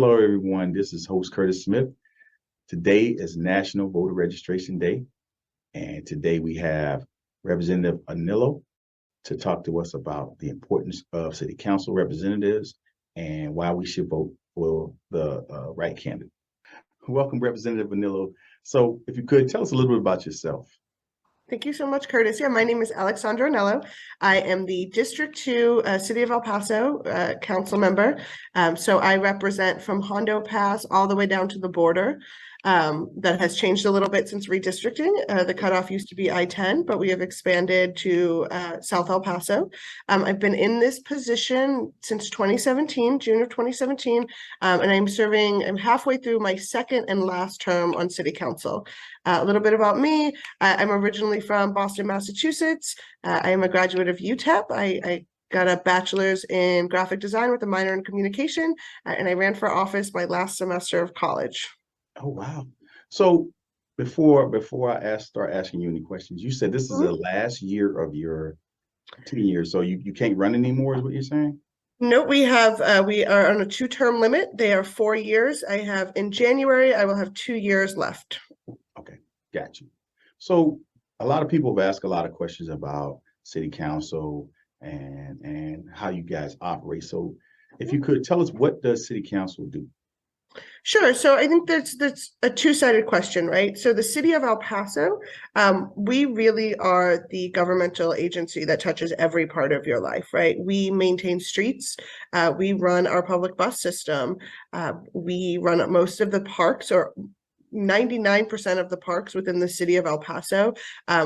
Hello, everyone. This is host Curtis Smith. Today is National Voter Registration Day, and today we have Representative Annello to talk to us about the importance of city council representatives and why we should vote for the right candidate. Welcome, Representative Annello. So, if you could tell us a little bit about yourself. Thank you so much, Curtis. Yeah, my name is Alexsandra Annello. I am the District 2 City of El Paso council member. So I represent from Hondo Pass all the way down to the border. That has changed a little bit since redistricting. The cutoff used to be I-10, but we have expanded to South El Paso. I've been in this position since 2017, June of 2017, and I'm halfway through my second and last term on City Council. A little bit about me. I'm originally from Boston, Massachusetts. I am a graduate of UTEP. I got a bachelor's in graphic design with a minor in communication, and I ran for office my last semester of college. Oh, wow. So, before I start asking you any questions, you said this is the last year of your 2 years, so you can't run anymore, is what you're saying? No, we are on a 2-term limit. They are 4 years. In January, I will have 2 years left. Okay, got you. So a lot of people have asked a lot of questions about city council and how you guys operate. So if you could tell us, what does city council do? Sure. So I think that's a two-sided question, right? So the city of El Paso, we really are the governmental agency that touches every part of your life, right? We maintain streets, we run our public bus system, we run most of the parks, or 99% of the parks within the city of El Paso.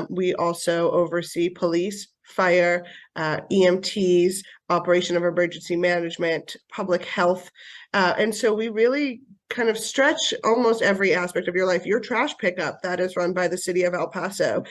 We also oversee police, fire, EMTs, operation of emergency management, public health. And so we really kind of stretch almost every aspect of your life. Your trash pickup, that is run by the city of El Paso.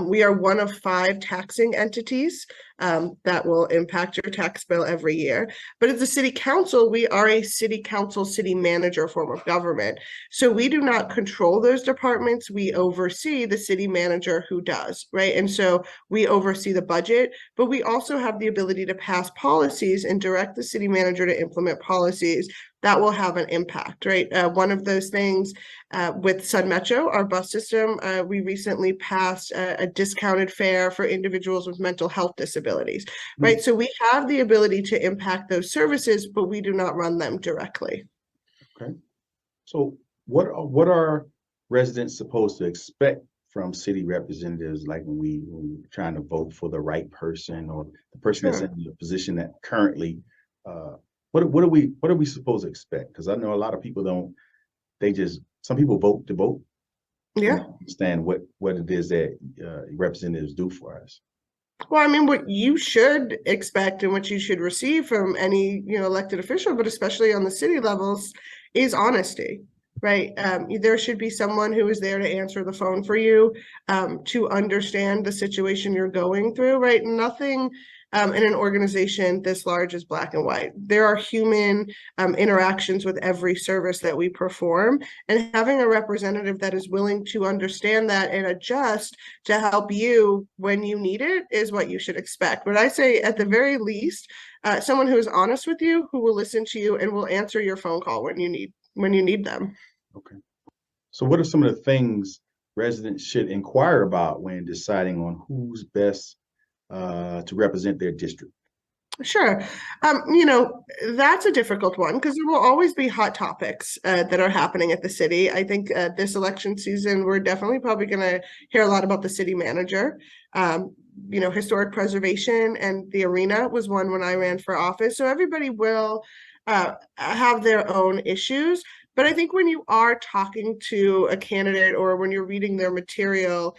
We are one of 5 taxing entities that will impact your tax bill every year. But as a city council, we are a city council, city manager form of government. So we do not control those departments. We oversee the city manager who does, right? And so we oversee the budget, but we also have the ability to pass policies and direct the city manager to implement policies that will have an impact, right? One of those things with Sun Metro, our bus system, we recently passed a discounted fare for individuals with mental health disabilities, right? So we have the ability to impact those services, but we do not run them directly. Okay. So what are residents supposed to expect from city representatives, like when we're trying to vote for the right person, or the person that's in the position that currently what are we supposed to expect? Because I know a lot of people don't, some people vote to vote. Yeah. Understand what it is that representatives do for us. Well, I mean, what you should expect and what you should receive from any, elected official, but especially on the city levels, is honesty, right? There should be someone who is there to answer the phone for you, to understand the situation you're going through, right? Nothing in an organization this large is black and white. There are human interactions with every service that we perform, and having a representative that is willing to understand that and adjust to help you when you need it is what you should expect. But I say, at the very least, someone who is honest with you, who will listen to you and will answer your phone call when you need them. Okay. So what are some of the things residents should inquire about when deciding on who's best to represent their district? Sure. That's a difficult one because there will always be hot topics that are happening at the city. I think this election season, we're definitely probably going to hear a lot about the city manager. Historic preservation and the arena was one when I ran for office. So everybody will have their own issues. But I think when you are talking to a candidate or when you're reading their material,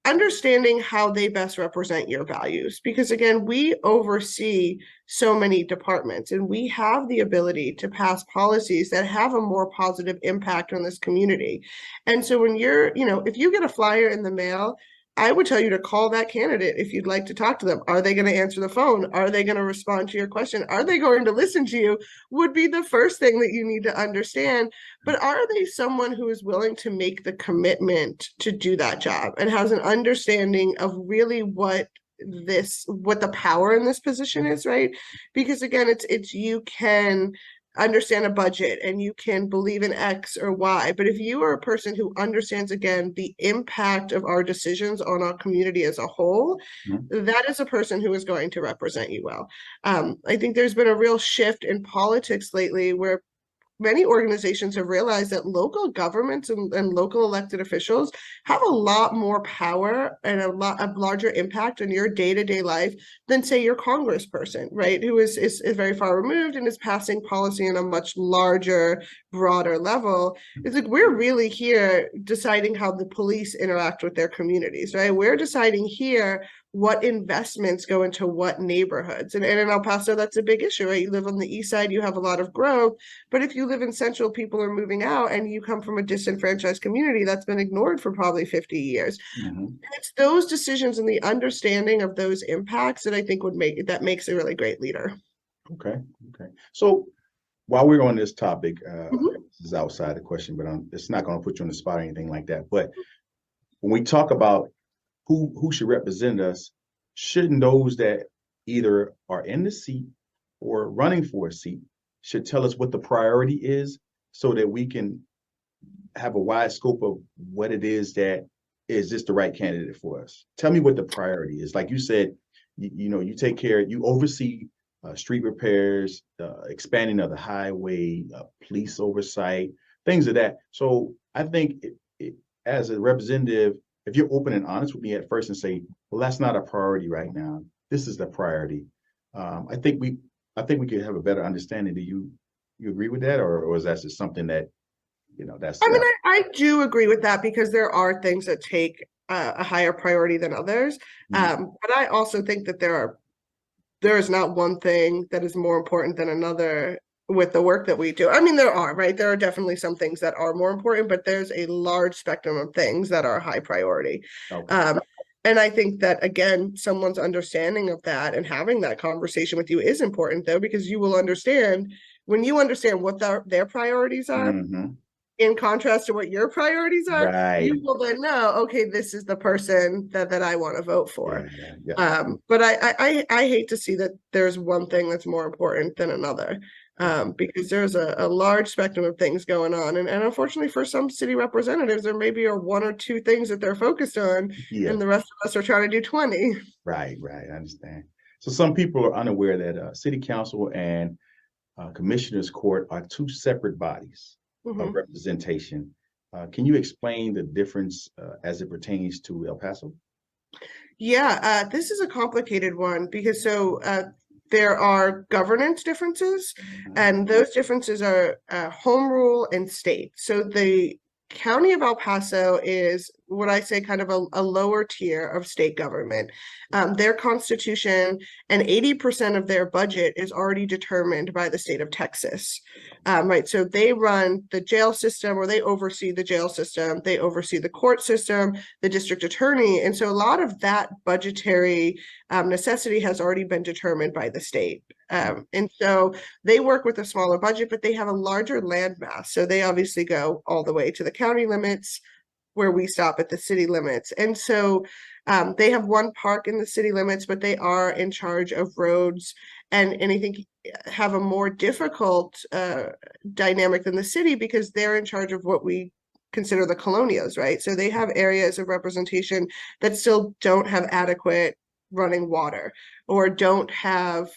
understanding how they best represent your values, because again, we oversee so many departments and we have the ability to pass policies that have a more positive impact on this community. And so when if you get a flyer in the mail, I would tell you to call that candidate if you'd like to talk to them. Are they going to answer the phone? Are they going to respond to your question? Are they going to listen to you? Would be the first thing that you need to understand. But are they someone who is willing to make the commitment to do that job and has an understanding of really what the power in this position is, right? Because again, it's you can understand a budget and you can believe in X or Y. But if you are a person who understands, again, the impact of our decisions on our community as a whole, Mhm. that is a person who is going to represent you well. I think there's been a real shift in politics lately where many organizations have realized that local governments and local elected officials have a lot more power and a lot of larger impact on your day-to-day life than, say, your congressperson, right? Who is very far removed and is passing policy on a much larger, broader level. It's like we're really here deciding how the police interact with their communities, right? We're deciding here what investments go into what neighborhoods. And in El Paso, that's a big issue, right? You live on the east side, you have a lot of growth, but if you live in Central, people are moving out and you come from a disenfranchised community that's been ignored for probably 50 years. Mhm. It's those decisions and the understanding of those impacts that I think makes a really great leader. Okay. Okay. So while we're on this topic, Mhm. this is outside the question, but it's not going to put you on the spot or anything like that. But when we talk about who should represent us, shouldn't those that either are in the seat or running for a seat should tell us what the priority is so that we can have a wide scope of what it is that is this the right candidate for us? Tell me what the priority is. Like you said, you take care, you oversee street repairs, expanding of the highway, police oversight, things of that. So I think as a representative, if you're open and honest with me at first and say, well, that's not a priority right now. This is the priority. I think we could have a better understanding. Do you agree with that, or is that just something that that's I mean, not? I do agree with that because there are things that take a higher priority than others. Mhm. But I also think that there is not one thing that is more important than another with the work that we do. I mean, there are, right? There are definitely some things that are more important, but there's a large spectrum of things that are high priority. Okay. Um, and I think that, again, someone's understanding of that and having that conversation with you is important, though, because you will understand when you understand what their priorities are Hmm. in contrast to what your priorities are, Right. you will then know, okay, this is the person that I want to vote Yeah. for. Yeah. But I hate to see that there's one thing that's more important than another, because there's a large spectrum of things going on. And unfortunately for some city representatives, there maybe are one or two things that they're focused on, Yeah. and the rest of us are trying to do 20. Right. Right. I understand. So some people are unaware that city council and commissioners court are two separate bodies of Mhm. representation. Can you explain the difference as it pertains to El Paso? Yeah, this is a complicated one because there are governance differences, Mhm. and those differences are home rule and state. So the County of El Paso is what I say kind of a lower tier of state government. Their constitution and 80% of their budget is already determined by the state of Texas. Right, so they run the jail system, or they oversee the jail system, they oversee the court system, the district attorney. And so a lot of that budgetary necessity has already been determined by the state. And so they work with a smaller budget, but they have a larger land mass. So they obviously go all the way to the county limits, where we stop at the city limits. And so they have one park in the city limits, but they are in charge of roads and I think have a more difficult dynamic than the city because they're in charge of what we consider the colonias, right? So they have areas of representation that still don't have adequate running water or don't have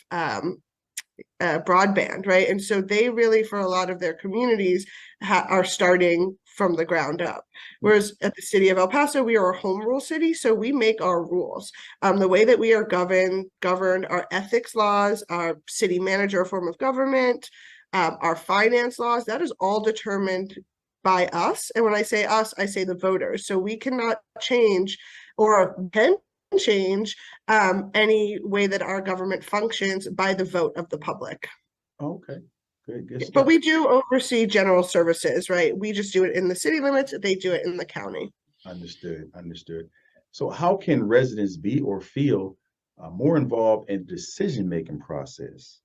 broadband, right? And so they really, for a lot of their communities, are starting from the ground up. Whereas at the city of El Paso, we are a home rule city, so we make our rules. The way that we are governed, our ethics laws, our city manager form of government, our finance laws, that is all determined by us. And when I say us, I say the voters. So we cannot change or can change any way that our government functions by the vote of the public. Okay. Good But stuff. we do oversee general services, right? We just do it in the city limits, they do it in the county. Understood. Understood. So how can residents be or feel more involved in the decision-making process?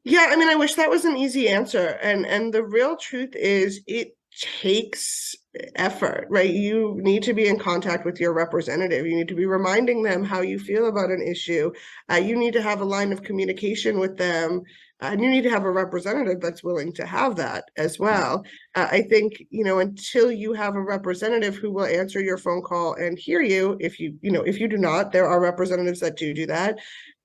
Yeah, I mean, I wish that was an easy answer. And the real truth is it takes effort, right? You need to be in contact with your representative. You need to be reminding them how you feel about an issue. You need to have a line of communication with them And you need to have a representative that's willing to have that as well. I think, until you have a representative who will answer your phone call and hear you, if you do not, there are representatives that do that.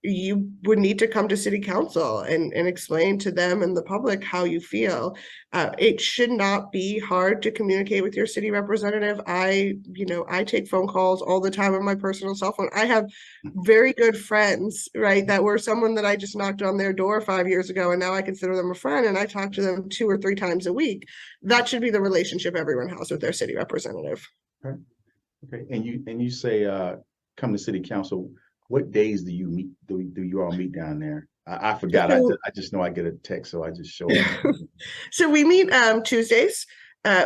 You would need to come to city council and explain to them and the public how you feel. It should not be hard to communicate with your city representative. I take phone calls all the time on my personal cell phone. I have very good friends, right, that were someone that I just knocked on their door 5 years ago, and now I consider them a friend, and I talk to them 2 or 3 times a week. That should be the relationship everyone has with their city representative. Okay. Okay. And you say come to city council. What days do you meet? Do you all meet down there? I forgot. So, I just know I get a text, so I just show up. so we meet Tuesdays.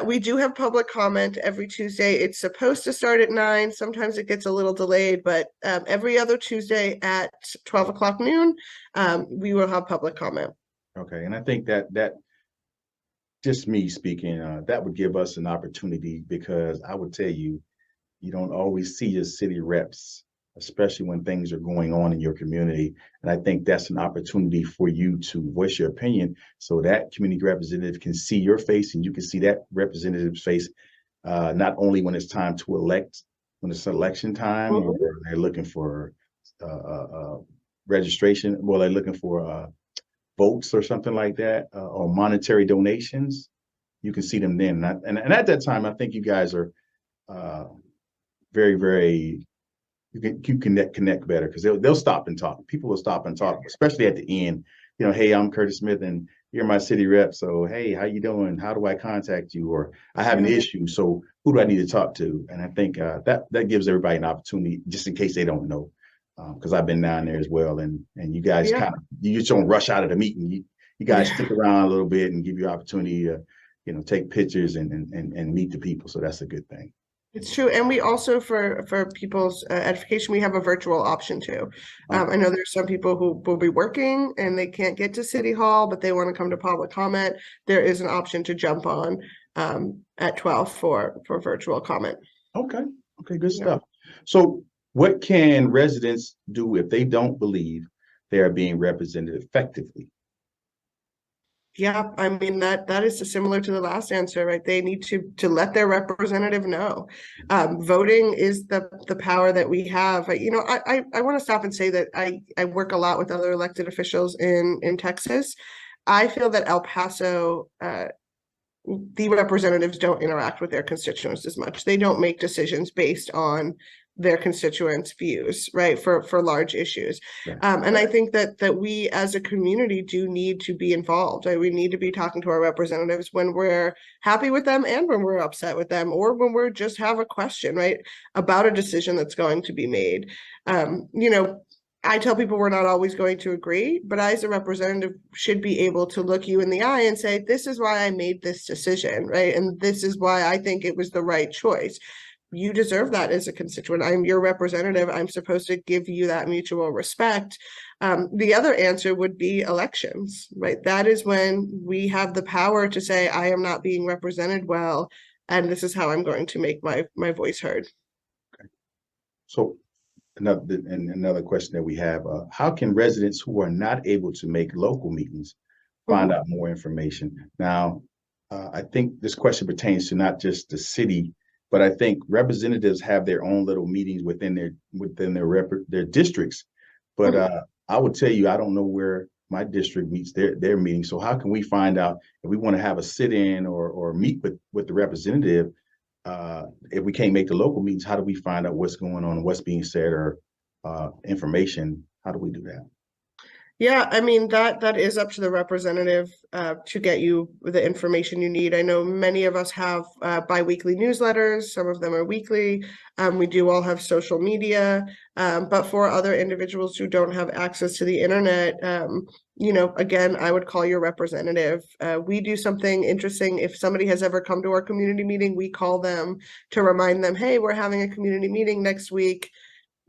We do have public comment every Tuesday. It's supposed to start at 9. Sometimes it gets a little delayed, but every other Tuesday at 12 o'clock noon, we will have public comment. Okay, and I think that just me speaking, that would give us an opportunity, because I would tell you, you don't always see your city reps, especially when things are going on in your community. And I think that's an opportunity for you to voice your opinion, so that community representative can see your face and you can see that representative's face, not only when it's time to elect, when it's election time, or they're looking for registration, well, they're looking for votes or something like that, or monetary donations. You can see them then. And at that time, I think you guys are very, very, you connect better, because they'll stop and talk. People will stop and talk, especially at the end. Hey, I'm Curtis Smith, and you're my city rep. So, hey, how you doing? How do I contact you? Or I have an issue. So who do I need to talk to? And I think that gives everybody an opportunity, just in case they don't know, because I've been down there as well. And you guys you just don't rush out of the meeting. You guys stick around a little bit and give you opportunity to, take pictures and meet the people. So that's a good thing. It's true. And we also, for people's edification, we have a virtual option too. I know there's some people who will be working and they can't get to City Hall, but they want to come to public comment. There is an option to jump on at 12 for virtual comment. Okay. Good stuff. So what can residents do if they don't believe they are being represented effectively? Yeah, I mean that is similar to the last answer, right? They need to let their representative know. Voting is the power that we have. I want to stop and say that I work a lot with other elected officials in Texas. I feel that El Paso, the representatives don't interact with their constituents as much. They don't make decisions based on their constituents' views, right, for large issues. Right. And I think that we as a community do need to be involved. Right? We need to be talking to our representatives when we're happy with them and when we're upset with them, or when we're just have a question, right, about a decision that's going to be made. I tell people we're not always going to agree, but I, as a representative, should be able to look you in the eye and say, this is why I made this decision, right? And this is why I think it was the right choice. You deserve that as a constituent. I'm your representative. I'm supposed to give you that mutual respect. The other answer would be elections, right? That is when we have the power to say, I am not being represented well, and this is how I'm going to make my voice heard. Okay. So another question that we have, how can residents who are not able to make local meetings find out more information? Now, I think this question pertains to not just the city, but I think representatives have their own little meetings within their districts. But I would tell you, I don't know where my district meets their meeting. So how can we find out if we want to have a sit-in or meet with the representative? If we can't make the local meetings, how do we find out what's going on, what's being said, or information? How do we do that? Yeah, I mean, that is up to the representative to get you the information you need. I know many of us have biweekly newsletters. Some of them are weekly. We do all have social media. But for other individuals who don't have access to the internet, again, I would call your representative. We do something interesting. If somebody has ever come to our community meeting, we call them to remind them, hey, we're having a community meeting next week,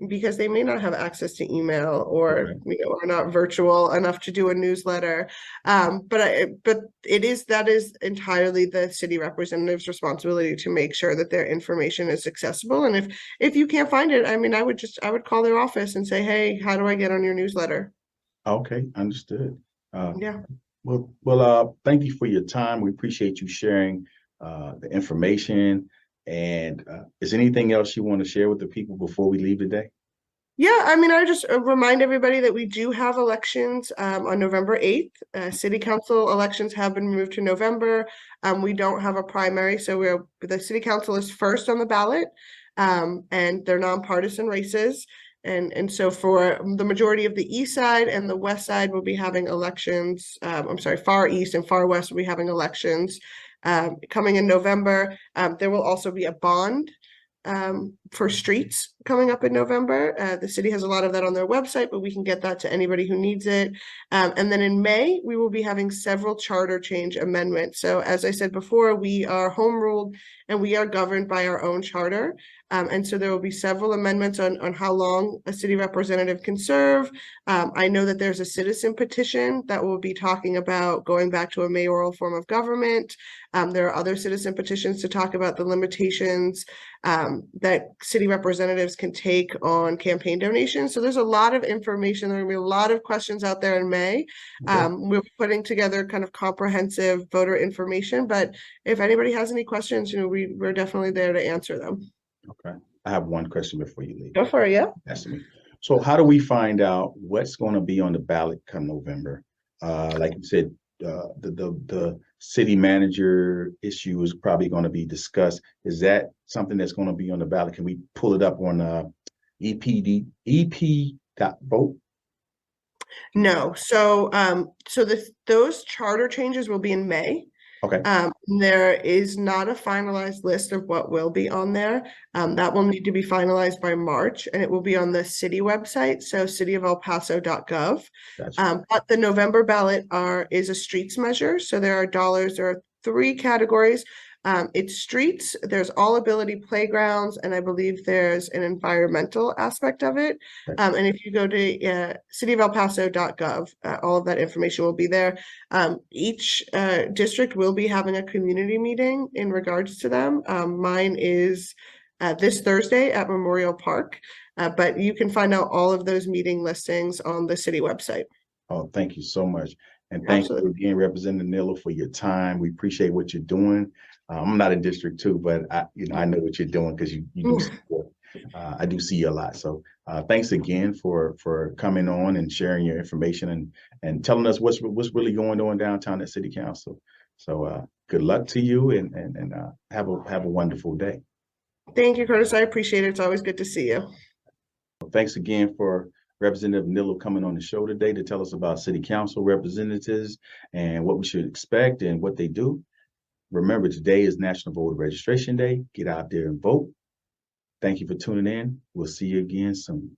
because they may not have access to email or are not virtual enough to do a newsletter. But that is entirely the city representative's responsibility to make sure that their information is accessible. And if you can't find it, I mean, I would call their office and say, hey, how do I get on your newsletter? Okay, understood. Uh, Yeah. thank you for your time. We appreciate you sharing the information. And is anything else you want to share with the people before we leave today? Yeah, I mean, I just remind everybody that we do have elections on November 8th. City council elections have been moved to November. We don't have a primary, so the city council is first on the ballot, and they're nonpartisan races. And so for the majority of the east side and the west side will be having elections. I'm sorry, far east and far west will be having elections coming in November. There will also be a bond for streets coming up in November. The city has a lot of that on their website, but we can get that to anybody who needs it. And then in May, we will be having several charter change amendments. So as I said before, we are home ruled and we are governed by our own charter. And so there will be several amendments on how long a city representative can serve. I know that there's a citizen petition that will be talking about going back to a mayoral form of government. There are other citizen petitions to talk about the limitations that city representatives can take on campaign donations. So there's a lot of information. There are going to be a lot of questions out there in May. We're putting together kind of comprehensive voter information, but if anybody has any questions, we're definitely there to answer them. Okay. I have one question before you leave. Go for it, yeah. Ask me. So how do we find out what's going to be on the ballot come November? Like you said, the city manager issue is probably going to be discussed. Is that something that's going to be on the ballot? Can we pull it up on EP.vote? No. So those charter changes will be in May. Okay. There is not a finalized list of what will be on there. That will need to be finalized by March, and it will be on the city website, so cityofelpaso.gov. Gotcha. But the November ballot is a streets measure, so there are 3 categories. It's streets, there's all ability playgrounds, and I believe there's an environmental aspect of it. And if you go to cityofelpaso.gov, all of that information will be there. Each district will be having a community meeting in regards to them. Mine is this Thursday at Memorial Park, but you can find out all of those meeting listings on the city website. Oh, thank you so much. And thank you again, Representative Annello, for your time. We appreciate what you're doing. I'm not in District 2, but I know what you're doing because you do support. I do see you a lot. So thanks again for coming on and sharing your information and telling us what's really going on downtown at City Council. So good luck to you and have a wonderful day. Thank you, Curtis. I appreciate it. It's always good to see you. Thanks again for Representative Annello coming on the show today to tell us about City Council representatives and what we should expect and what they do. Remember, today is National Voter Registration Day. Get out there and vote. Thank you for tuning in. We'll see you again soon.